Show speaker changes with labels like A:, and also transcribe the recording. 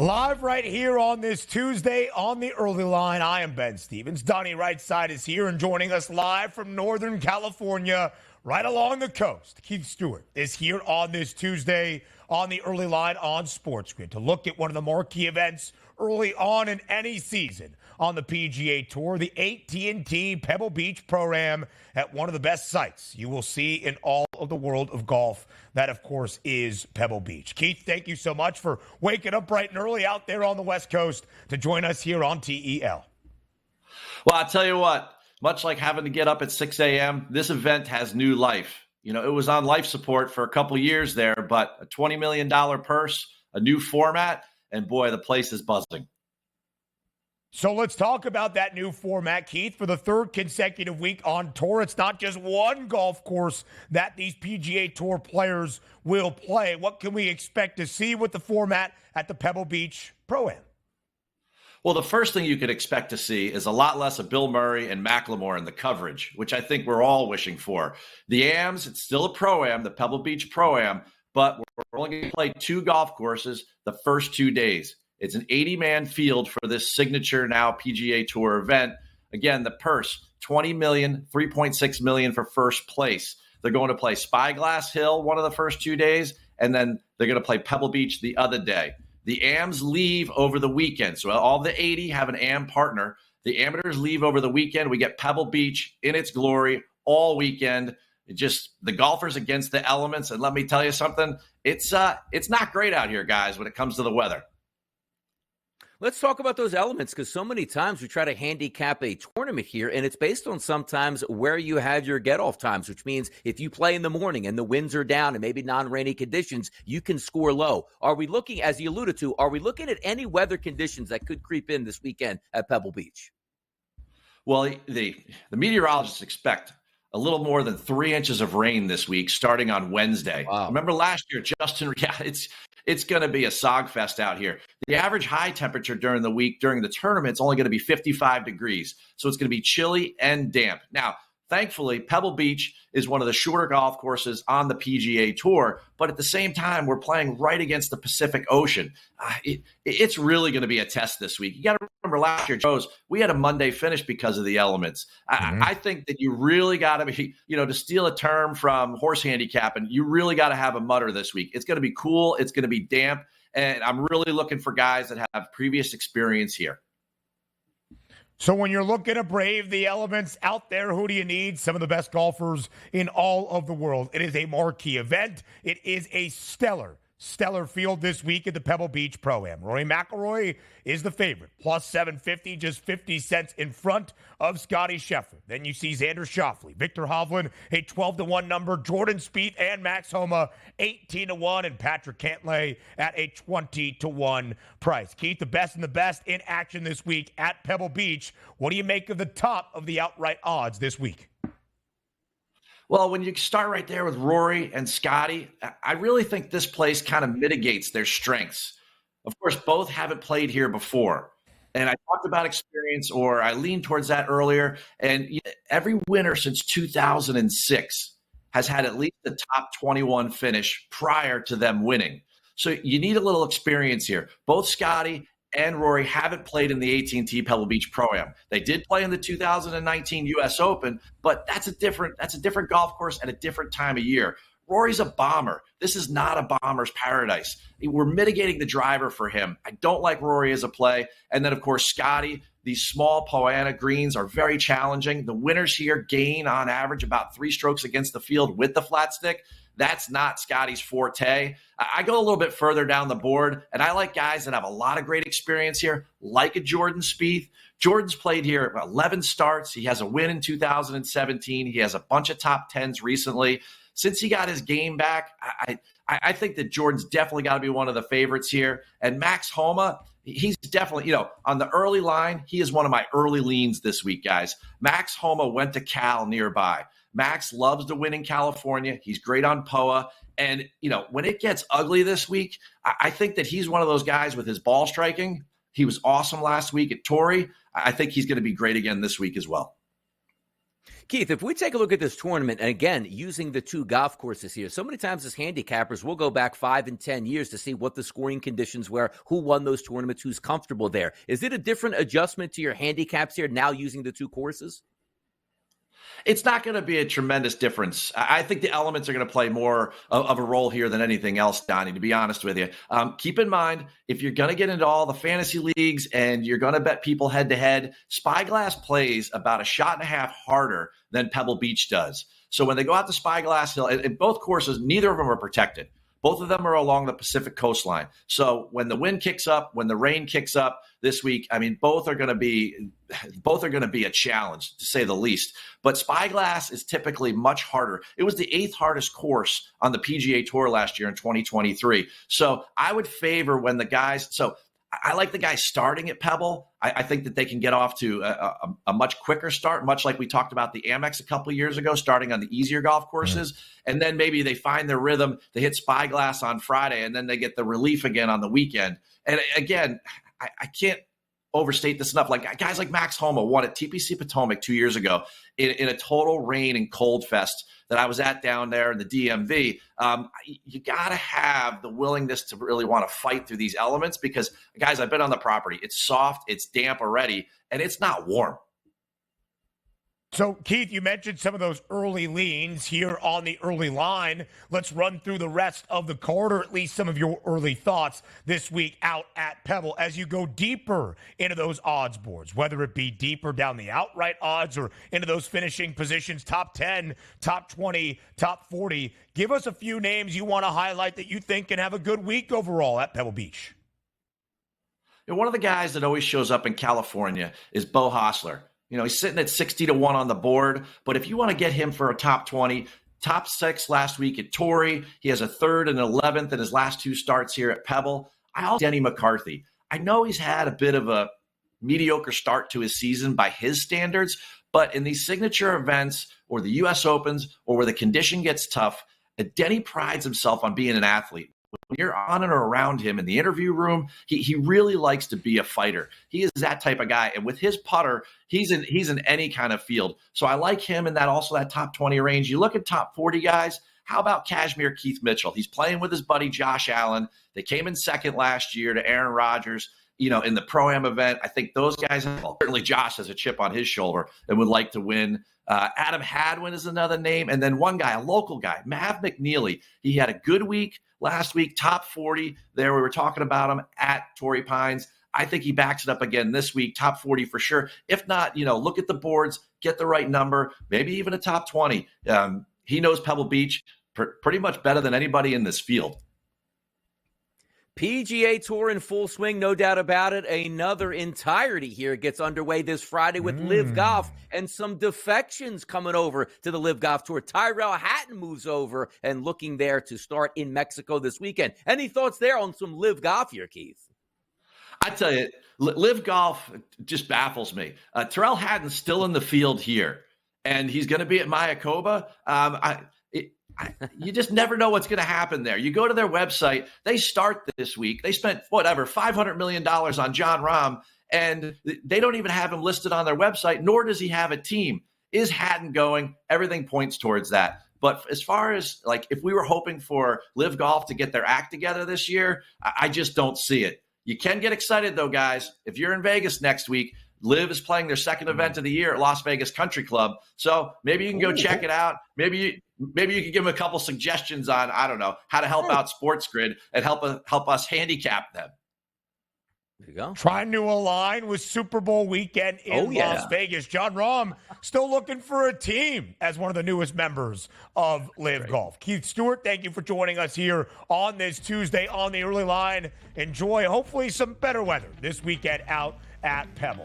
A: Live right here on this Tuesday on the early line. I am Ben Stevens. Donnie RightSide is here and joining us live from Northern California, right along the coast. Keith Stewart is here on this Tuesday on the early line on SportsGrid to look at one of the marquee events early on in any season on the PGA Tour, the AT&T Pebble Beach Pro-Am at one of the best sites you will see in all of the world of golf. That, of course, is Pebble Beach. Keith, thank you so much for waking up bright and early out there on the West Coast to join us here on TEL.
B: Well, I'll tell you what, much like having to get up at 6 a.m., this event has new life. You know, it was on life support for a couple years there, but a $20 million purse, a new format, and boy, the place is buzzing.
A: So let's talk about that new format, Keith. For the third consecutive week on tour, it's not just one golf course that these PGA Tour players will play. What can we expect to see with the format at the Pebble Beach Pro-Am?
B: Well, the first thing you could expect to see is a lot less of Bill Murray and Macklemore in the coverage, which I think we're all wishing for. The AMs, it's still a Pro-Am, the Pebble Beach Pro-Am, but we're only going to play two golf courses the first 2 days. It's an 80-man field for this signature now PGA Tour event. Again, the purse, $20 million, $3.6 million for first place. They're going to play Spyglass Hill one of the first 2 days, and then they're going to play Pebble Beach the other day. The AMs leave over the weekend. So all the 80 have an AM partner. The amateurs leave over the weekend. We get Pebble Beach in its glory all weekend. Just the golfers against the elements. And let me tell you something, it's not great out here, guys, when it comes to the weather.
C: Let's talk about those elements, because so many times we try to handicap a tournament here, and it's based on sometimes where you have your get-off times, which means if you play in the morning and the winds are down and maybe non-rainy conditions, you can score low. Are we looking, as you alluded to, are we looking at any weather conditions that could creep in this weekend at Pebble Beach? Well, the meteorologists expect a little more than 3 inches of rain this week, starting on Wednesday. Wow. Remember last year, Justin, it's going to be a sog fest out here. The average high temperature during the week, during the tournament, is only going to be 55 degrees. So it's going to be chilly and damp. Now, thankfully, Pebble Beach is one of the shorter golf courses on the PGA Tour, but at the same time, we're playing right against the Pacific Ocean. It's really going to be a test this week. You got to remember last year, Joe's, we had a Monday finish because of the elements. I think that you really got to be, to steal a term from horse handicapping, you really got to have a mutter this week. It's going to be cool. It's going to be damp. And I'm really looking for guys that have previous experience here.
A: So when you're looking to brave the elements out there, who do you need? Some of the best golfers in all of the world. It is a marquee event. It is a stellar field this week at the Pebble Beach Pro-Am. Rory McIlroy is the favorite, plus 750, just 50 cents in front of Scottie Scheffler. Then you see Xander Schauffele, Victor Hovland, a 12-1 number, Jordan Spieth and Max Homa, 18-1, and Patrick Cantlay at a 20-1 price. Keith, the best in action this week at Pebble Beach. What do you make of the top of the outright odds this week?
B: Well, when you start right there with Rory and Scottie, I really think this place kind of mitigates their strengths. Of course, both haven't played here before. And I talked about experience, or I leaned towards that earlier. And every winner since 2006 has had at least a top 21 finish prior to them winning. So you need a little experience here. Both Scottie and Rory haven't played in the AT&T Pebble Beach Pro-Am. They did play in the 2019 U.S. Open, but that's a different golf course at a different time of year. Rory's a bomber. This is not a bomber's paradise. We're mitigating the driver for him. I don't like Rory as a play. And then, of course, Scottie, these small Poana greens are very challenging. The winners here gain, on average, about 3 strokes against the field with the flat stick. That's not Scottie's forte. I go a little bit further down the board, and I like guys that have a lot of great experience here, like a Jordan Spieth. Jordan's played here 11 starts. He has a win in 2017. He has a bunch of top 10s recently. Since he got his game back, I think that Jordan's definitely got to be one of the favorites here. And Max Homa, he's definitely, on the early line, he is one of my early leans this week, guys. Max Homa went to Cal nearby. Max loves to win in California. He's great on POA. And, when it gets ugly this week, I think that he's one of those guys with his ball striking. He was awesome last week at Torrey. I think he's going to be great again this week as well.
C: Keith, if we take a look at this tournament, and again, using the two golf courses here, so many times as handicappers, we'll go back 5 and 10 years to see what the scoring conditions were, who won those tournaments, who's comfortable there. Is it a different adjustment to your handicaps here now using the two courses?
B: It's not going to be a tremendous difference. I think the elements are going to play more of a role here than anything else, Donnie, to be honest with you. Keep in mind, if you're going to get into all the fantasy leagues and you're going to bet people head-to-head, Spyglass plays about a shot and a half harder than Pebble Beach does. So when they go out to Spyglass Hill, in both courses, neither of them are protected. Both of them are along the Pacific coastline. So when the wind kicks up, when the rain kicks up this week, I mean, both are going to be a challenge, to say the least. But Spyglass is typically much harder. It was the 8th hardest course on the PGA Tour last year in 2023. So I would favor when the guys – so I like the guys starting at Pebble. I think that they can get off to a much quicker start, much like we talked about the Amex a couple of years ago, starting on the easier golf courses. And then maybe they find their rhythm. They hit Spyglass on Friday, and then they get the relief again on the weekend. And again, I can't overstate this enough. Like guys like Max Homa won at TPC Potomac 2 years ago in a total rain and cold fest that I was at down there in the DMV. You got to have the willingness to really want to fight through these elements because, guys, I've been on the property. It's soft, it's damp already, and it's not warm.
A: So, Keith, you mentioned some of those early leans here on the early line. Let's run through the rest of the card, or at least some of your early thoughts this week out at Pebble as you go deeper into those odds boards, whether it be deeper down the outright odds or into those finishing positions, top 10, top 20, top 40. Give us a few names you want to highlight that you think can have a good week overall at Pebble Beach.
B: And one of the guys that always shows up in California is Beau Hossler. You know, he's sitting at 60-1 on the board, but if you want to get him for a top 20, top 6 last week at Torrey, he has a 3rd and 11th in his last 2 starts here at Pebble. I also Denny McCarthy. I know he's had a bit of a mediocre start to his season by his standards, but in these signature events or the U.S. Opens or where the condition gets tough, Denny prides himself on being an athlete. When you're on and around him in the interview room, he really likes to be a fighter. He is that type of guy. And with his putter, he's in any kind of field. So I like him in that top 20 range. You look at top 40 guys, how about Kashmir Keith Mitchell? He's playing with his buddy Josh Allen. They came in second last year to Aaron Rodgers, in the Pro-Am event. I think those guys, certainly Josh has a chip on his shoulder and would like to win. Adam Hadwin is another name. And then one guy, a local guy, Mav McNeely. He had a good week last week, top 40 there. We were talking about him at Torrey Pines. I think he backs it up again this week, top 40 for sure. If not, look at the boards, get the right number, maybe even a top 20. He knows Pebble Beach pretty much better than anybody in this field.
C: PGA Tour in full swing, no doubt about it. Another entirety here gets underway this Friday with LIV Golf and some defections coming over to the LIV Golf Tour. Tyrell Hatton moves over and looking there to start in Mexico this weekend. Any thoughts there on some LIV Golf here, Keith?
B: I tell you, LIV Golf just baffles me. Tyrell Hatton's still in the field here, and he's going to be at Mayakoba. You just never know what's going to happen there. You go to their website, they start this week. They spent, $500 million on Jon Rahm, and they don't even have him listed on their website, nor does he have a team. Is Hatton going? Everything points towards that. But as far as, if we were hoping for LIV Golf to get their act together this year, I just don't see it. You can get excited, though, guys. If you're in Vegas next week, LIV is playing their second event of the year at Las Vegas Country Club. So maybe you can go check it out. Maybe you can give them a couple suggestions on, I don't know, how to help out SportsGrid and help us handicap them.
C: There you go.
A: Trying to align with Super Bowl weekend in Las Vegas. Jon Rahm still looking for a team as one of the newest members of LIV Golf. Keith Stewart, thank you for joining us here on this Tuesday on the early line. Enjoy, hopefully, some better weather this weekend out at Pebble.